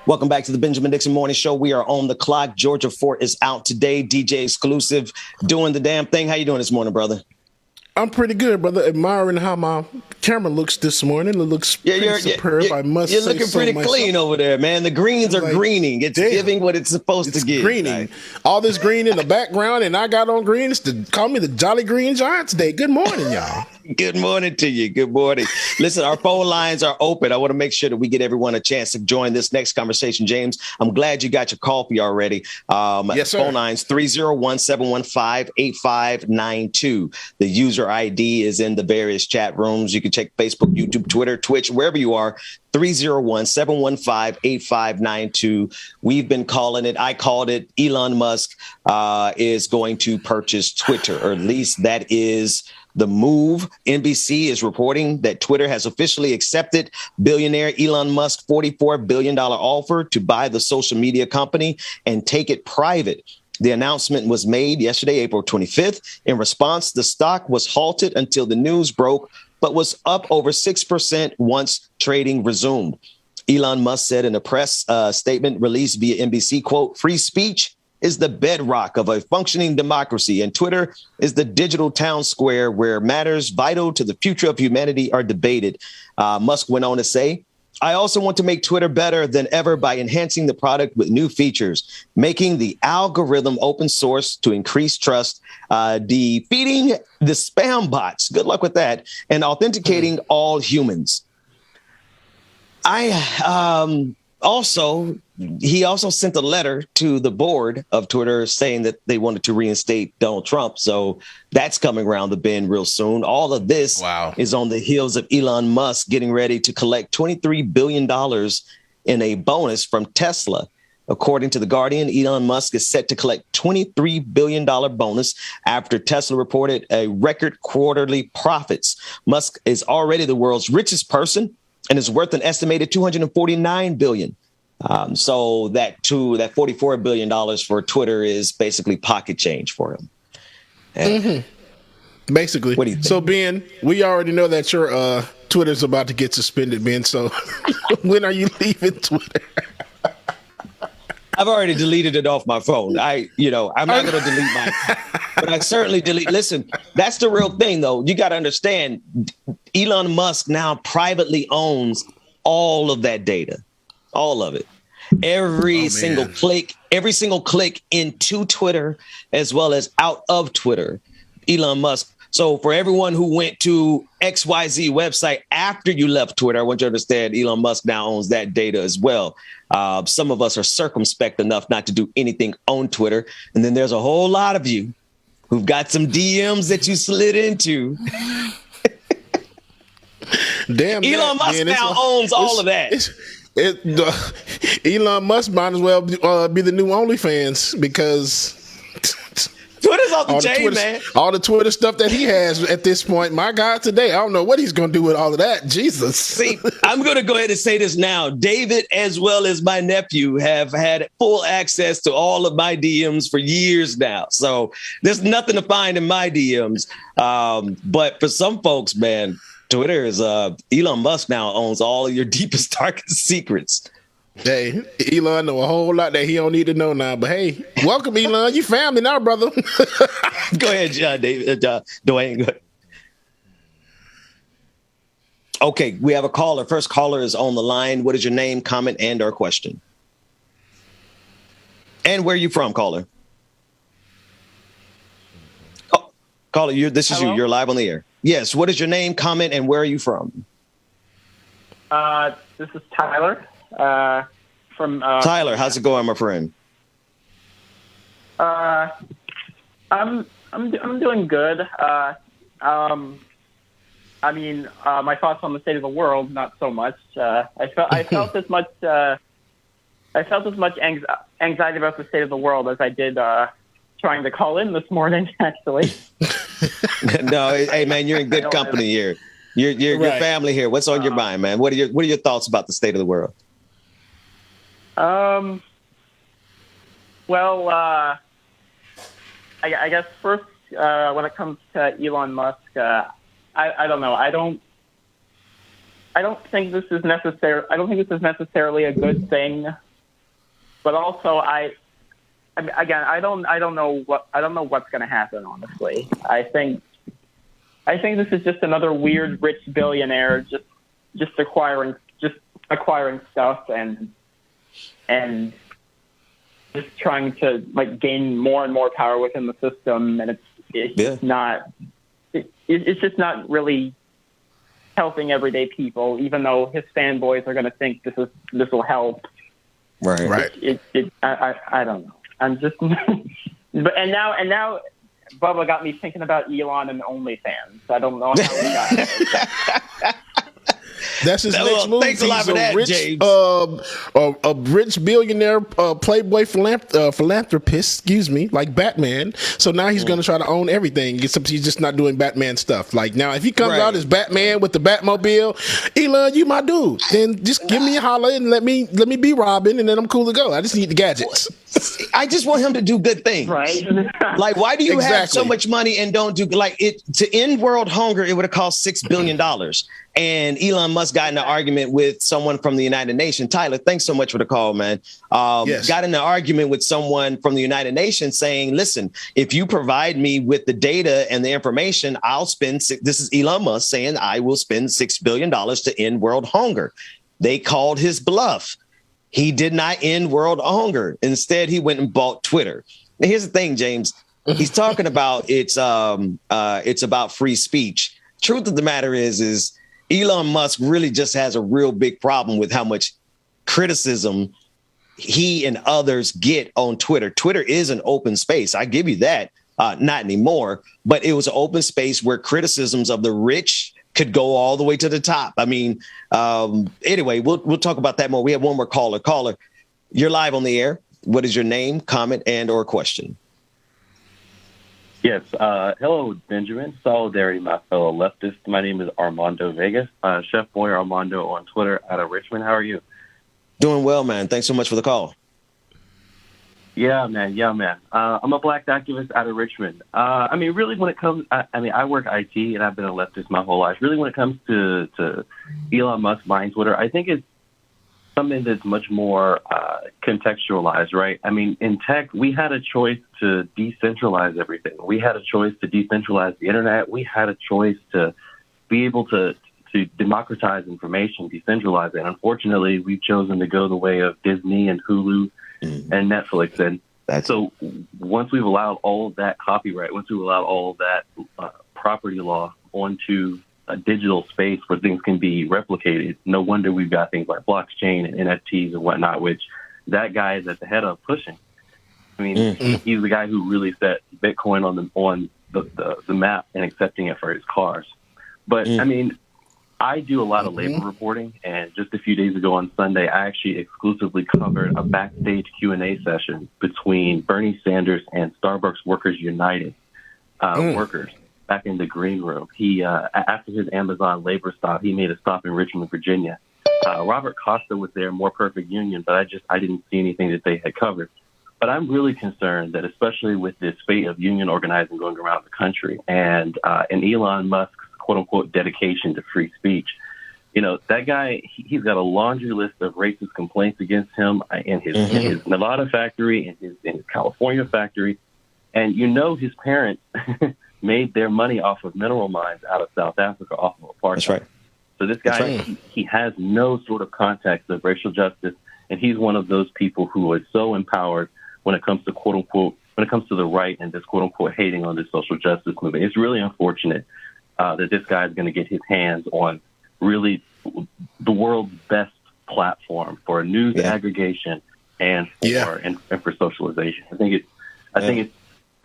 Welcome back to the Benjamin Dixon Morning Show. We are on the clock. Georgia Fort is out today. DJ exclusive, doing the damn thing. How you doing this morning, brother? I'm pretty good, brother. Admiring how my camera looks this morning. It looks pretty superb. I must say so. You're looking pretty clean over there, man. The greens are greening. It's giving what it's supposed to give. Greening. Right? All this green in the background, and I got on green. It's call me the Jolly Green Giant today. Good morning, y'all. Good morning to you. Good morning. Listen, our phone lines are open. I want to make sure that we get everyone a chance to join this next conversation. James, I'm glad you got your coffee already. Yes, sir. Phone lines 301-715-8592. The user ID is in the various chat rooms. You can check Facebook, YouTube, Twitter, Twitch, wherever you are. 301-715-8592. We've been calling it. I called it. Elon Musk is going to purchase Twitter, or at least that is the move. NBC is reporting that Twitter has officially accepted billionaire Elon Musk's $44 billion offer to buy the social media company and take it private. The announcement was made yesterday, April 25th. In response, the stock was halted until the news broke, but was up over 6% once trading resumed. Elon Musk said in a press statement released via NBC, quote, "Free speech is the bedrock of a functioning democracy, and Twitter is the digital town square where matters vital to the future of humanity are debated." Musk went on to say, "I also want to make Twitter better than ever by enhancing the product with new features, making the algorithm open source to increase trust, defeating the spam bots," good luck with that, "and authenticating all humans." He also sent a letter to the board of Twitter saying that they wanted to reinstate Donald Trump. So that's coming around the bend real soon. All of this is on the heels of Elon Musk getting ready to collect $23 billion in a bonus from Tesla. According to The Guardian, Elon Musk is set to collect $23 billion bonus after Tesla reported a record quarterly profits. Musk is already the world's richest person and is worth an estimated $249 billion. So that $44 billion for Twitter is basically pocket change for him. Basically. What do you think? So, Ben, we already know that your Twitter's about to get suspended, Ben. So when are you leaving Twitter? I've already deleted it off my phone. I'm not going to delete mine, but I certainly delete. Listen, that's the real thing, though. You got to understand, Elon Musk now privately owns all of that data, all of it. Every single click into Twitter, as well as out of Twitter, Elon Musk. So for everyone who went to XYZ website after you left Twitter, I want you to understand Elon Musk now owns that data as well. Some of us are circumspect enough not to do anything on Twitter. And then there's a whole lot of you who've got some DMs that you slid into. Damn, Elon Musk now owns all of that. Elon Musk might as well be the new OnlyFans, because Twitter's off the chain, man. All the Twitter stuff that he has at this point, my God, today, I don't know what he's going to do with all of that. Jesus. See, I'm going to go ahead and say this now. David, as well as my nephew, have had full access to all of my DMs for years now. So there's nothing to find in my DMs. But for some folks, man, Twitter is Elon Musk now owns all of your deepest, darkest secrets. Hey, Elon know a whole lot that he don't need to know now. But hey, welcome, Elon. You family now, brother. Go ahead, David. Dwayne. Go ahead. Okay, we have a caller. First caller is on the line. What is your name, comment, and/or question? And where are you from, caller? Oh, caller, this is you. You're live on the air. Yes. What is your name, comment, and where are you from? This is Tyler. From Tyler, how's it going, my friend? I'm doing good. My thoughts on the state of the world, not so much. I felt as much anxiety about the state of the world as I did trying to call in this morning, actually. No, hey man, you're in good company here. You're right. Your family here. What's on your mind, man? What are your thoughts about the state of the world? Well, I guess first, when it comes to Elon Musk, I don't know. I don't think this is necessarily a good thing, but also I don't know what's going to happen. Honestly, I think this is just another weird rich billionaire just acquiring stuff and just trying to like gain more and more power within the system, and it's just not really helping everyday people, even though his fanboys are going to think this will help. Right. I don't know. I'm just, but now, Bubba got me thinking about Elon and OnlyFans. I don't know how we got there. That's his next move. Thanks a lot for that, rich, James. A rich billionaire playboy philanthropist, excuse me, like Batman. So now he's going to try to own everything, except he's just not doing Batman stuff. Like now, if he comes out as Batman with the Batmobile, Elon, you my dude. Then just give me a holler and let me be Robin, and then I'm cool to go. I just need the gadgets. I just want him to do good things. Right. Like, why do you have so much money and don't do like it to end world hunger? It would have cost $6 billion. And Elon Musk got in an argument with someone from the United Nations. Tyler, thanks so much for the call, man. Got in an argument with someone from the United Nations saying, listen, if you provide me with the data and the information, I'll spend, this is Elon Musk saying, I will spend $6 billion to end world hunger. They called his bluff. He did not end world hunger. Instead, he went and bought Twitter. Now, here's the thing, James. He's talking about it's about free speech. Truth of the matter is Elon Musk really just has a real big problem with how much criticism he and others get on Twitter. Twitter is an open space. I give you that. Not anymore, but it was an open space where criticisms of the rich could go all the way to the top. I mean, anyway, we'll talk about that more. We have one more caller. Caller, you're live on the air. What is your name, comment, and or question? Yes. Hello, Benjamin. Solidarity, my fellow leftist. My name is Armando Vegas. Chef Boy Armando on Twitter out of Richmond. How are you? Doing well, man. Thanks so much for the call. Yeah, man. I'm a black activist out of Richmond. I mean, really, when it comes, I work IT and I've been a leftist my whole life. Really, when it comes to Elon Musk buying Twitter, I think it's something that's much more contextualized, right? I mean, in tech, we had a choice to decentralize everything. We had a choice to decentralize the internet. We had a choice to be able to democratize information, decentralize it. And unfortunately, we've chosen to go the way of Disney and Hulu and Netflix. And so once we've allowed all of that copyright, once we've allowed all of that property law onto a digital space where things can be replicated, no wonder we've got things like blockchain and NFTs and whatnot, which that guy is at the head of pushing. I mean, he's the guy who really set Bitcoin on the map and accepting it for his cars. But I mean, I do a lot of labor reporting, and just a few days ago on Sunday, I actually exclusively covered a backstage Q&A session between Bernie Sanders and Starbucks Workers United workers back in the green room. He, after his Amazon labor stop, he made a stop in Richmond, Virginia. Robert Costa was there, More Perfect Union, but I didn't see anything that they had covered. But I'm really concerned that, especially with this spate of union organizing going around the country and Elon Musk's quote-unquote dedication to free speech, you know, that guy, he's got a laundry list of racist complaints against him in his Nevada factory, in his California factory. And, you know, his parents made their money off of mineral mines out of South Africa, off of apartheid. That's right. So this guy, he has no sort of context of racial justice, and he's one of those people who is so empowered when it comes to quote-unquote, when it comes to the right and this quote-unquote hating on this social justice movement. It's really unfortunate that this guy is going to get his hands on really the world's best platform for news aggregation and for socialization. I think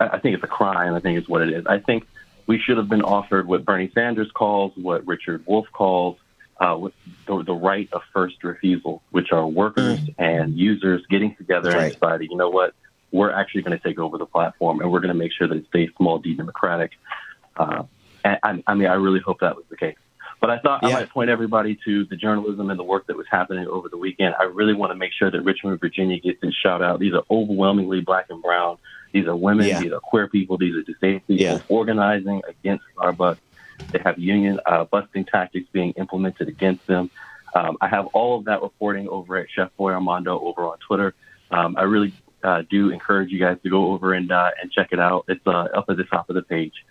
it's a crime. I think it's what it is. I think we should have been offered what Bernie Sanders calls, what Richard Wolff calls, with the right of first refusal, which are workers and users getting together and deciding, you know what, we're actually going to take over the platform and we're going to make sure that it stays small d democratic. I mean, I really hope that was the case. But I thought I might point everybody to the journalism and the work that was happening over the weekend. I really want to make sure that Richmond, Virginia gets this shout out. These are overwhelmingly black and brown. These are women. These are queer people. These are disabled people organizing against Starbucks. They have union busting tactics being implemented against them. I have all of that reporting over at Chef Boy Armando over on Twitter. I really do encourage you guys to go over and check it out. It's up at the top of the page.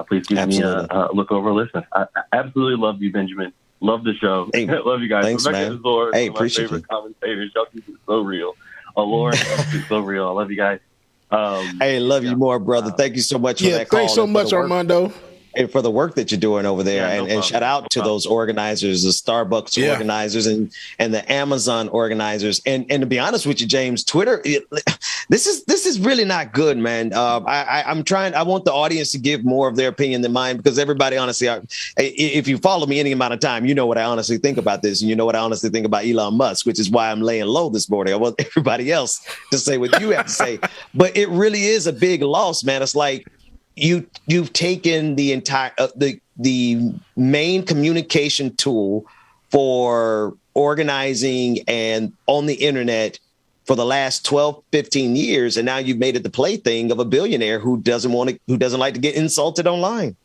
Please give me a look over, listen. I absolutely love you, Benjamin. Love the show. Hey, love you guys. Thanks, Rebecca man. Azor, Hey, one of my appreciate favorite you. commentators. Y'all keep it so real. Lauren, y'all keep it so real. I love you guys. Hey, love you more, brother. Thank you so much for that call. Thanks so much, Armando. And for the work that you're doing over there. Yeah, no and shout out to those organizers, the Starbucks organizers and the Amazon organizers. And to be honest with you, James, Twitter, this is really not good, man. I want the audience to give more of their opinion than mine, because everybody, honestly, if you follow me any amount of time, you know what I honestly think about this. And you know what I honestly think about Elon Musk, which is why I'm laying low this morning. I want everybody else to say what you have to say. But it really is a big loss, man. It's like, you've taken the entire the main communication tool for organizing and on the internet for the last 12, 15 years, and now you've made it the plaything of a billionaire who doesn't like to get insulted online.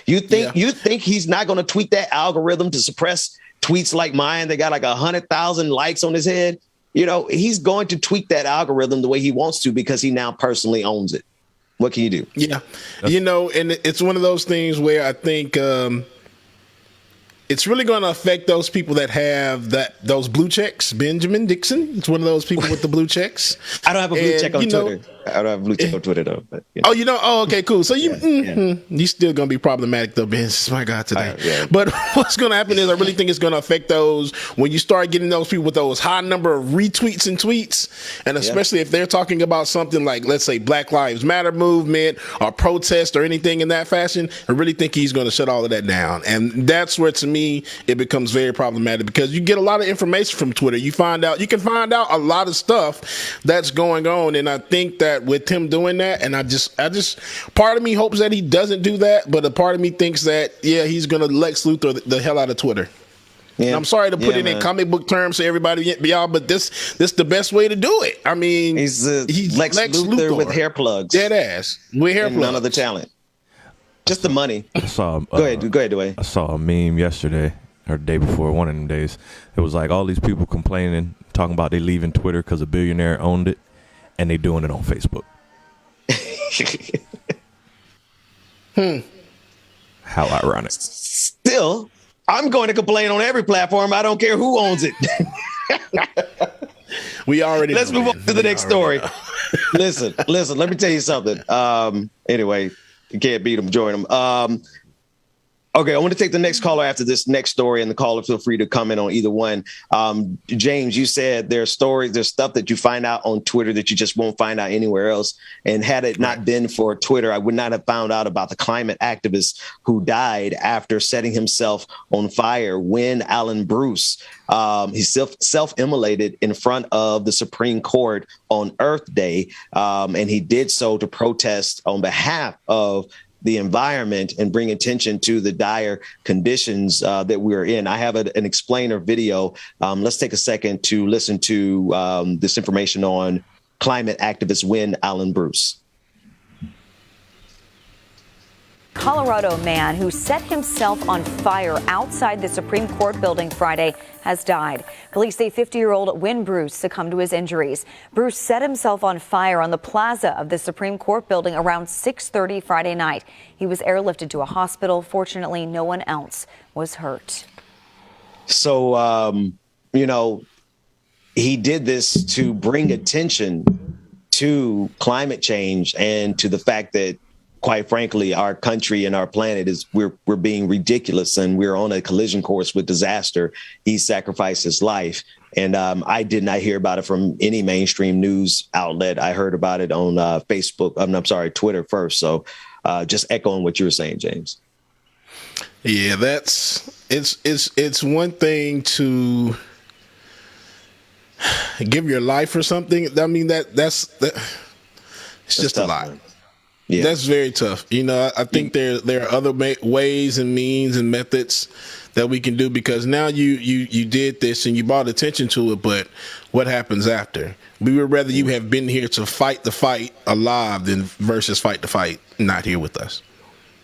You think he's not going to tweak that algorithm to suppress tweets like mine? They got like 100,000 likes on his head. You know, he's going to tweak that algorithm the way he wants to, because he now personally owns it. What can you do? Yeah. You know, and it's one of those things where I think it's really going to affect those people that have those blue checks. Benjamin Dixon is one of those people with the blue checks. I don't have a blue check on Twitter. I don't have a blue check on Twitter, though. But, Oh, okay, cool. So you still going to be problematic, though, Ben. My God, today. But what's going to happen is I really think it's going to affect those when you start getting those people with those high number of retweets and tweets, and especially if they're talking about something like, let's say, Black Lives Matter movement or protest or anything in that fashion. I really think he's going to shut all of that down. And that's where, to me, it becomes very problematic, because you get a lot of information from Twitter. You can find out a lot of stuff that's going on. And I think that with him doing that, and I just part of me hopes that he doesn't do that, but a part of me thinks that he's gonna Lex Luthor the hell out of Twitter. And I'm sorry to put it in comic book terms to everybody, y'all, but this the best way to do it. I mean, he's Lex Luthor with hair plugs, dead ass with hair plugs, none of the talent, just the money. I saw go ahead, Dwayne. I saw a meme yesterday or the day before, one of them days. It was like all these people complaining, talking about they leaving Twitter because a billionaire owned it, and they doing it on Facebook. How ironic. Still, I'm going to complain on every platform. I don't care who owns it. Let's move on to the next story. Listen, let me tell you something. Anyway, you can't beat them, join them. Okay, I want to take the next caller after this next story, and the caller, feel free to comment on either one. James, you said there's stuff that you find out on Twitter that you just won't find out anywhere else. And had it not been for Twitter, I would not have found out about the climate activist who died after setting himself on fire, Wynn Allen Bruce. He self-immolated in front of the Supreme Court on Earth Day, and he did so to protest on behalf of the environment and bring attention to the dire conditions that we're in. I have an explainer video. Let's take a second to listen to this information on climate activist Wynn Allen Bruce. Colorado man who set himself on fire outside the Supreme Court building Friday has died. Police say 50-year-old Wynn Bruce succumbed to his injuries. Bruce set himself on fire on the plaza of the Supreme Court building around 6:30 Friday night. He was airlifted to a hospital. Fortunately, no one else was hurt. So, he did this to bring attention to climate change and to the fact that, quite frankly, our country and our planet we're being ridiculous, and we're on a collision course with disaster. He sacrificed his life. And I did not hear about it from any mainstream news outlet. I heard about it on Twitter first. So just echoing what you were saying, James. Yeah, it's one thing to give your life for something. I mean, that's it's just a lot. Man. Yeah. That's very tough. I think there are other ways and means and methods that we can do, because now you did this and you brought attention to it, but what happens after? We would rather you have been here to fight the fight alive than versus fight the fight not here with us.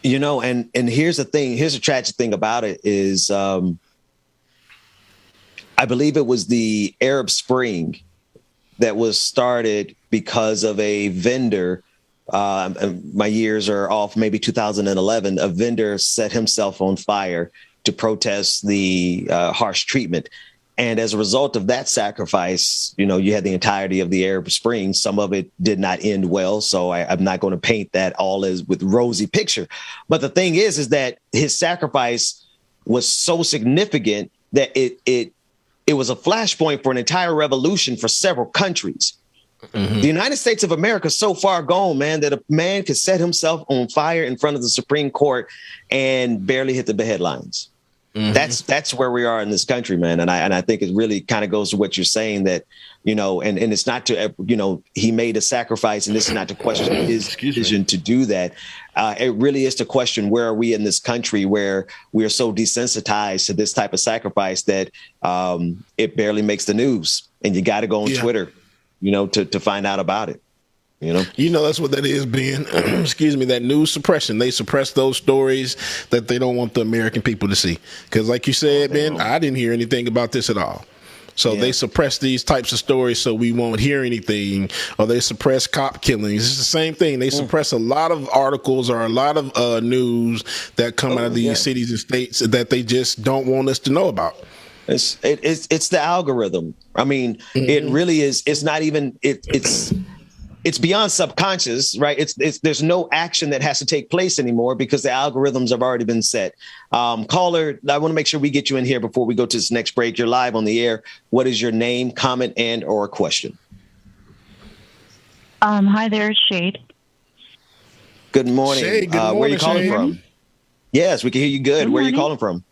And here's the thing. Here's the tragic thing about it is I believe it was the Arab Spring that was started because of a vendor. My years are off, maybe 2011. A vendor set himself on fire to protest the harsh treatment. And as a result of that sacrifice, you had the entirety of the Arab Spring. Some of it did not end well. So I'm not going to paint that all as with rosy picture. But the thing is that his sacrifice was so significant that it was a flashpoint for an entire revolution for several countries. Mm-hmm. The United States of America is so far gone, man, that a man could set himself on fire in front of the Supreme Court and barely hit the headlines. Mm-hmm. That's where we are in this country, man. And I think it really kind of goes to what you're saying that, and it's not to, he made a sacrifice, and this is not to question his decision to do that. It really is to question, where are we in this country where we are so desensitized to this type of sacrifice that it barely makes the news, and you got to go on Twitter, to find out about it. That's what that is, Ben. Excuse me, that news suppression. They suppress those stories that they don't want the American people to see. Because like you said, Ben, I didn't hear anything about this at all. So they suppress these types of stories so we won't hear anything, or they suppress cop killings. It's the same thing. They suppress a lot of articles or a lot of news that come out of these cities and states that they just don't want us to know about. It's the algorithm. I mean, it really is. It's not even it's beyond subconscious, right? There's no action that has to take place anymore because the algorithms have already been set. Caller, I want to make sure we get you in here before we go to this next break. You're live on the air. What is your name, comment, and or question? Hi there, Shade. Good morning. Shade, good morning, where are you calling Shade? from? Yes, we can hear you good. Where are you calling from?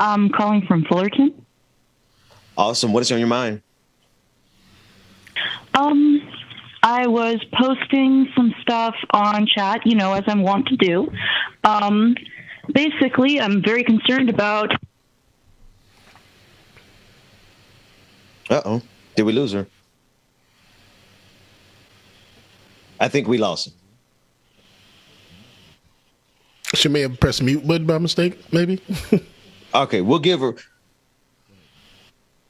I'm calling from Fullerton. Awesome. What is on your mind? I was posting some stuff on chat, as I'm wont to do. Basically, I'm very concerned about... Uh-oh. Did we lose her? I think we lost her. She may have pressed mute button by mistake, maybe. Okay, we'll give her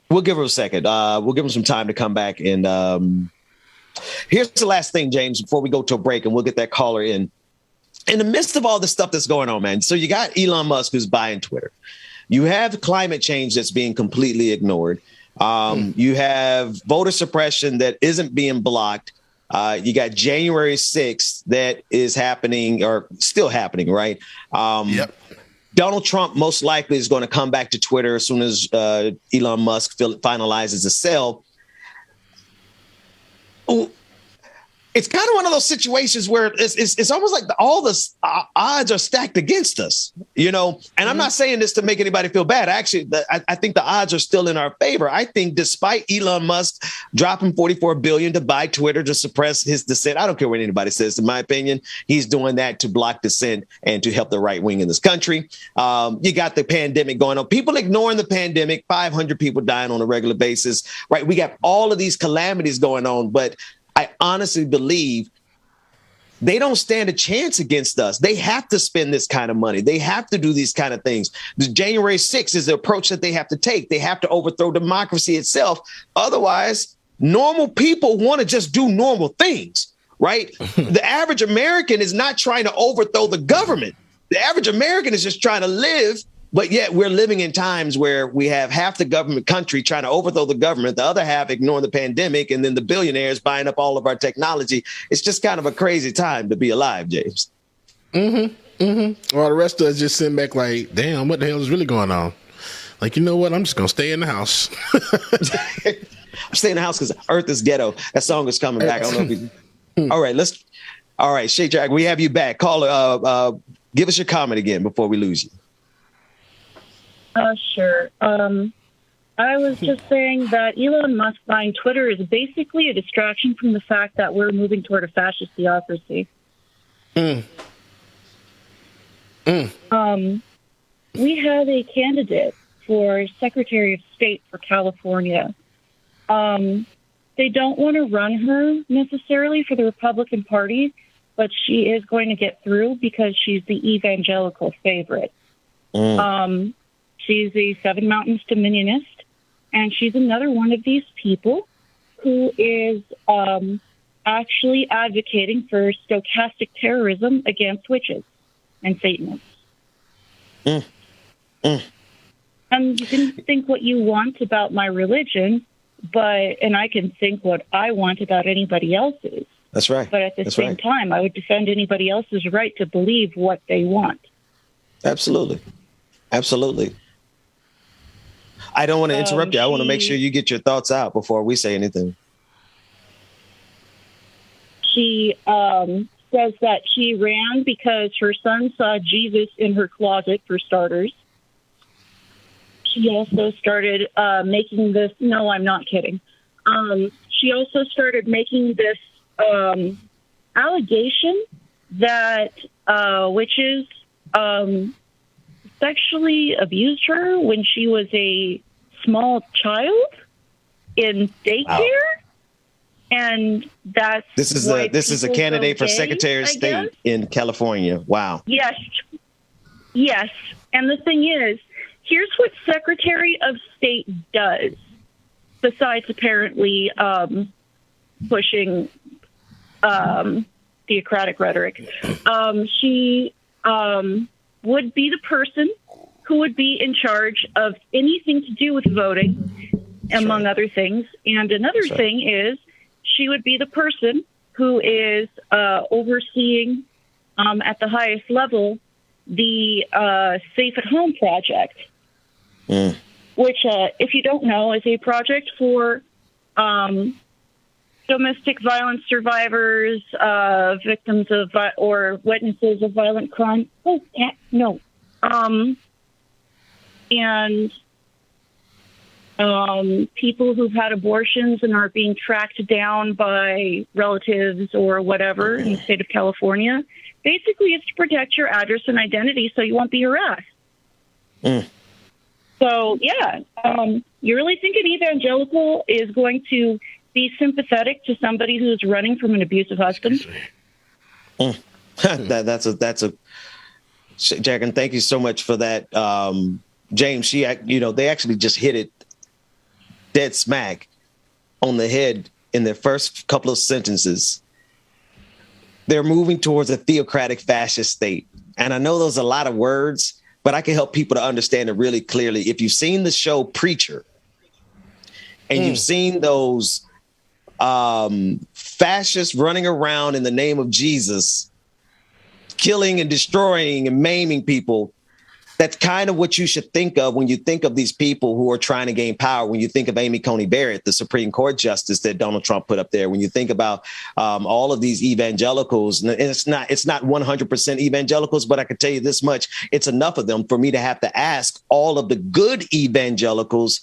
a second. We'll give her some time to come back. And here's the last thing, James, before we go to a break, and we'll get that caller in. In the midst of all the stuff that's going on, man, so you got Elon Musk who's buying Twitter. You have climate change that's being completely ignored. You have voter suppression that isn't being blocked. You got January 6th that is happening, or still happening, right? Yep. Donald Trump most likely is going to come back to Twitter as soon as Elon Musk finalizes the sale. It's kind of one of those situations where it's almost like all the odds are stacked against us, And I'm not saying this to make anybody feel bad. Actually, I think the odds are still in our favor. I think despite Elon Musk dropping $44 billion to buy Twitter to suppress his dissent, I don't care what anybody says. In my opinion, he's doing that to block dissent and to help the right wing in this country. You got the pandemic going on. People ignoring the pandemic. 500 people dying on a regular basis. Right? We got all of these calamities going on, but I honestly believe they don't stand a chance against us. They have to spend this kind of money. They have to do these kind of things. The January 6th is the approach that they have to take. They have to overthrow democracy itself. Otherwise, normal people want to just do normal things, right? The average American is not trying to overthrow the government. The average American is just trying to live. But yet we're living in times where we have half the government country trying to overthrow the government, the other half ignoring the pandemic, and then the billionaires buying up all of our technology. It's just kind of a crazy time to be alive, James. Well, the rest of us just sitting back like, damn, what the hell is really going on? Like, you know what? I'm just going to stay in the house. I'm staying in the house because Earth is ghetto. That song is coming back. I don't know if all right, Shake Jack, we have you back. Call, give us your comment again before we lose you. Sure. I was just saying that Elon Musk buying Twitter is basically a distraction from the fact that we're moving toward a fascist theocracy. We have a candidate for Secretary of State for California. They don't want to run her necessarily for the Republican Party, but she is going to get through because she's the evangelical favorite. She's a Seven Mountains Dominionist, and she's another one of these people who is actually advocating for stochastic terrorism against witches and Satanists. And you can think what you want about my religion, and I can think what I want about anybody else's. That's right. But at the same time, I would defend anybody else's right to believe what they want. Absolutely. Absolutely. I don't want to interrupt you. I want to make sure you get your thoughts out before we say anything. She says that she ran because her son saw Jesus in her closet, for starters. She also started making this. No, I'm not kidding. She also started making this allegation that witches sexually abused her when she was a small child in daycare. Wow. And that's this is a candidate for Secretary of State in California. Wow. Yes. And the thing is, here's what Secretary of State does, besides apparently pushing theocratic rhetoric. She would be the person who would be in charge of anything to do with voting, among other things. And another thing is she would be the person who is overseeing at the highest level the Safe at Home project, which, if you don't know, is a project for domestic violence survivors, victims of or witnesses of violent crime. And people who've had abortions and are being tracked down by relatives or whatever in the state of California. Basically, it's to protect your address and identity so you won't be harassed. So, yeah, you really think an evangelical is going to be sympathetic to somebody who's running from an abusive husband? That's a Jack, and thank you so much for that. James, they actually just hit it dead smack on the head in their first couple of sentences. They're moving towards a theocratic fascist state. And I know those are a lot of words, but I can help people to understand it really clearly. If you've seen the show Preacher and you've seen those fascists running around in the name of Jesus, killing and destroying and maiming people, that's kind of what you should think of when you think of these people who are trying to gain power. When you think of Amy Coney Barrett, the Supreme Court justice that Donald Trump put up there, when you think about all of these evangelicals, and it's not 100% evangelicals, but I can tell you this much, it's enough of them for me to have to ask all of the good evangelicals,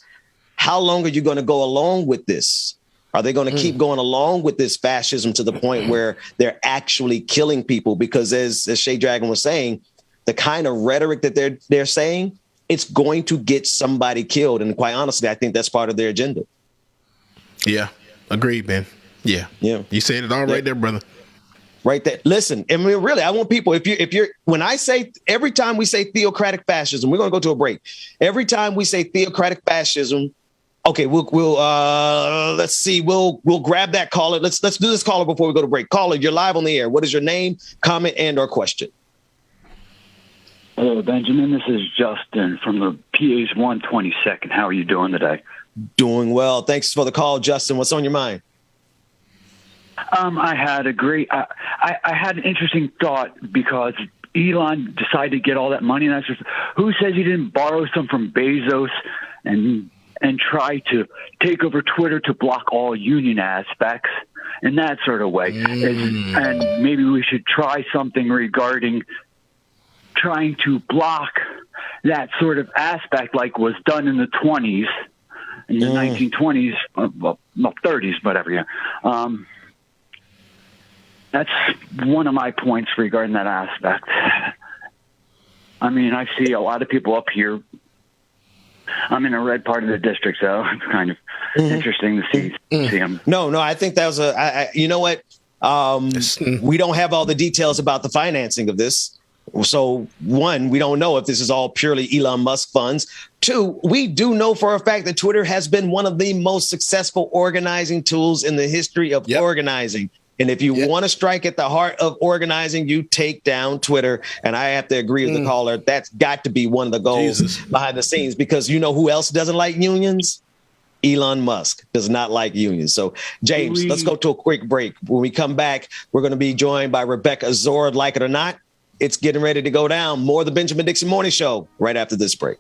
how long are you going to go along with this? Are they going to keep going along with this fascism to the point where they're actually killing people? Because as Shay Dragon was saying, the kind of rhetoric that they're saying, it's going to get somebody killed. And quite honestly, I think that's part of their agenda. Yeah, agreed, man. Yeah. You said it all right there, brother. Right there. Listen, I mean, really, I want people, if you're, when I say, every time we say theocratic fascism, we're going to go to a break. Every time we say theocratic fascism, okay, we'll let's see, we'll grab that caller. Let's do this caller before we go to break. Caller, you're live on the air. What is your name, comment, and or question? Hello, Benjamin. This is Justin from the PA's 122nd. How are you doing today? Doing well. Thanks for the call, Justin. What's on your mind? I had I had an interesting thought because Elon decided to get all that money, and I said, who says he didn't borrow some from Bezos and try to take over Twitter to block all union aspects in that sort of way? And maybe we should try something regarding trying to block that sort of aspect like was done in the 20s, in the 1920s, well, 30s, whatever, yeah. That's one of my points regarding that aspect. I mean, I see a lot of people up here. I'm in a red part of the district, so it's kind of interesting to see them. No, I think that was you know what? We don't have all the details about the financing of this. So, one, we don't know if this is all purely Elon Musk funds. Two, we do know for a fact that Twitter has been one of the most successful organizing tools in the history of organizing. And if you want to strike at the heart of organizing, you take down Twitter. And I have to agree with the caller. That's got to be one of the goals behind the scenes, because you know who else doesn't like unions? Elon Musk does not like unions. So, James, let's go to a quick break. When we come back, we're going to be joined by Rebecca Zord. Like it or not, it's getting ready to go down. More of the Benjamin Dixon Morning Show right after this break.